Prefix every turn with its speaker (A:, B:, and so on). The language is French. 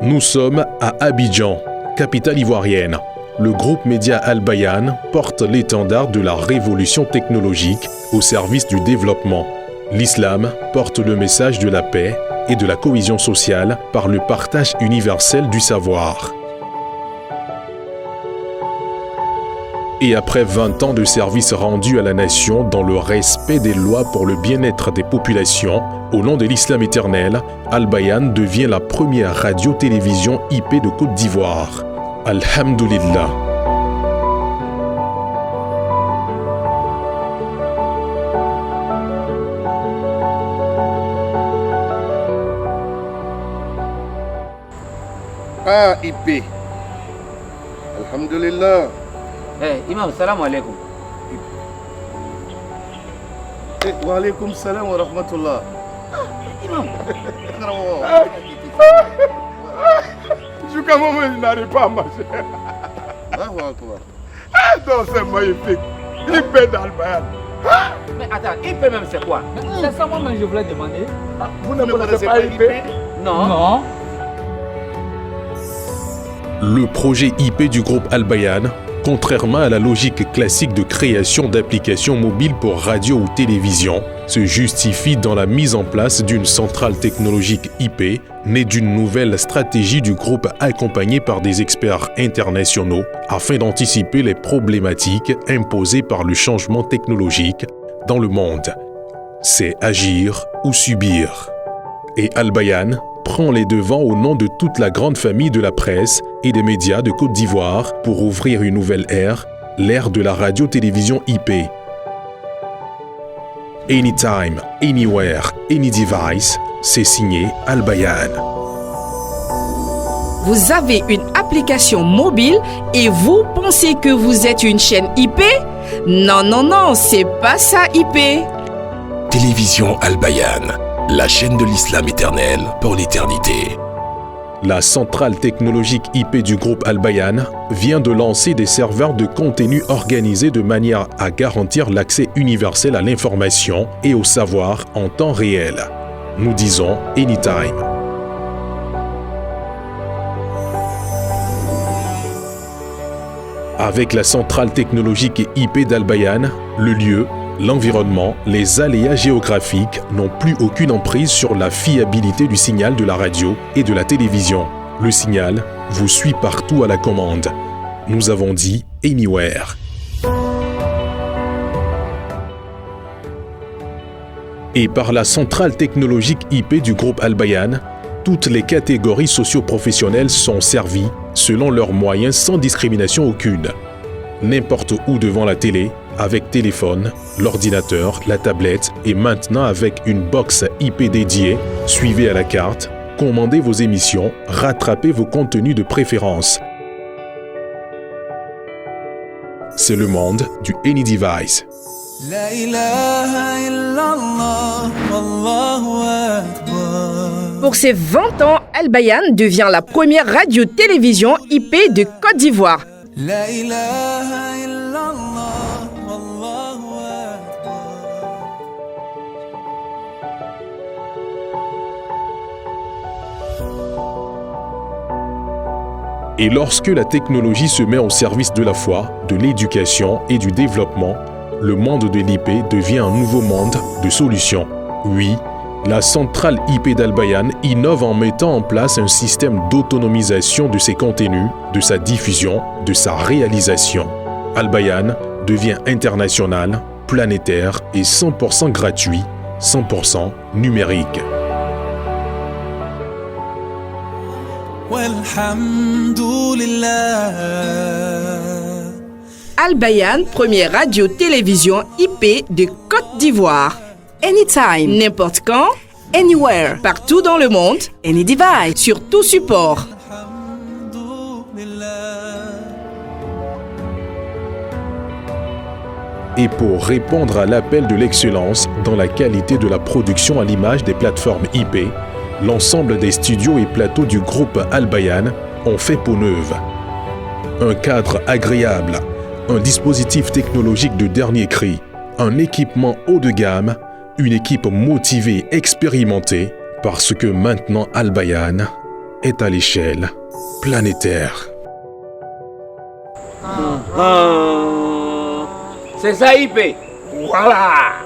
A: Nous sommes à Abidjan, capitale ivoirienne. Le groupe média Al Bayan porte l'étendard de la révolution technologique au service du développement. L'islam porte le message de la paix et de la cohésion sociale par le partage universel du savoir. Et après 20 ans de service rendu à la nation dans le respect des lois pour le bien-être des populations, au nom de l'islam éternel, Al Bayan devient la première radio-télévision IP de Côte d'Ivoire. Alhamdulillah.
B: Ah, IP. Alhamdulillah.
C: Imam, salam alaikum.
B: Wa alaikum salam wa rahmatullah.
C: Imam.
B: Jusqu'à moment, je n'arrive pas à marcher. Donc c'est magnifique. IP d'Al Bayan.
C: Mais attends, IP même c'est quoi?
D: C'est ça moi-même je voulais demander.
B: Vous ne connaissez pas IP?
C: Non.
A: Le projet IP du groupe Al Bayan, contrairement à la logique classique de création d'applications mobiles pour radio ou télévision, se justifie dans la mise en place d'une centrale technologique IP née d'une nouvelle stratégie du groupe accompagnée par des experts internationaux afin d'anticiper les problématiques imposées par le changement technologique dans le monde. C'est agir ou subir. Et Al Bayan prend les devants au nom de toute la grande famille de la presse et des médias de Côte d'Ivoire pour ouvrir une nouvelle ère, l'ère de la radio-télévision IP. Anytime, Anywhere, Any Device, c'est signé Al Bayan.
E: Vous avez une application mobile et vous pensez que vous êtes une chaîne IP? Non, c'est pas ça IP.
F: Télévision Al Bayan, la chaîne de l'islam éternel pour l'éternité.
A: La centrale technologique IP du groupe Al Bayan vient de lancer des serveurs de contenu organisés de manière à garantir l'accès universel à l'information et au savoir en temps réel. Nous disons Anytime. Avec la centrale technologique IP d'Al Bayan, le lieu, l'environnement, les aléas géographiques n'ont plus aucune emprise sur la fiabilité du signal de la radio et de la télévision. Le signal vous suit partout à la commande. Nous avons dit Anywhere. Et par la centrale technologique IP du groupe Al Bayan, toutes les catégories socio-professionnelles sont servies selon leurs moyens sans discrimination aucune. N'importe où devant la télé, avec téléphone, l'ordinateur, la tablette et maintenant avec une box IP dédiée, suivez à la carte, commandez vos émissions, rattrapez vos contenus de préférence. C'est le monde du Any Device.
G: La ilaha illallah, Allahu Akbar.
E: Pour ses 20 ans, Al Bayan devient la première radio-télévision IP de Côte d'Ivoire.
G: La ilaha illallah, Allahu Akbar.
A: Et lorsque la technologie se met au service de la foi, de l'éducation et du développement, le monde de l'IP devient un nouveau monde de solutions. Oui, la centrale IP d'Al Bayan innove en mettant en place un système d'autonomisation de ses contenus, de sa diffusion, de sa réalisation. Al Bayan devient international, planétaire et 100% gratuit, 100% numérique.
G: Walhamdulillah.
E: Al Bayan, première radio-télévision IP de Côte d'Ivoire. Anytime, n'importe quand, anywhere, partout dans le monde, any device, sur tout support.
A: Et pour répondre à l'appel de l'excellence dans la qualité de la production à l'image des plateformes IP, l'ensemble des studios et plateaux du groupe Al Bayan ont fait peau neuve. Un cadre agréable, un dispositif technologique de dernier cri, un équipement haut de gamme, une équipe motivée, expérimentée, parce que maintenant Al Bayan est à l'échelle planétaire.
C: C'est ça IP.
B: Voilà.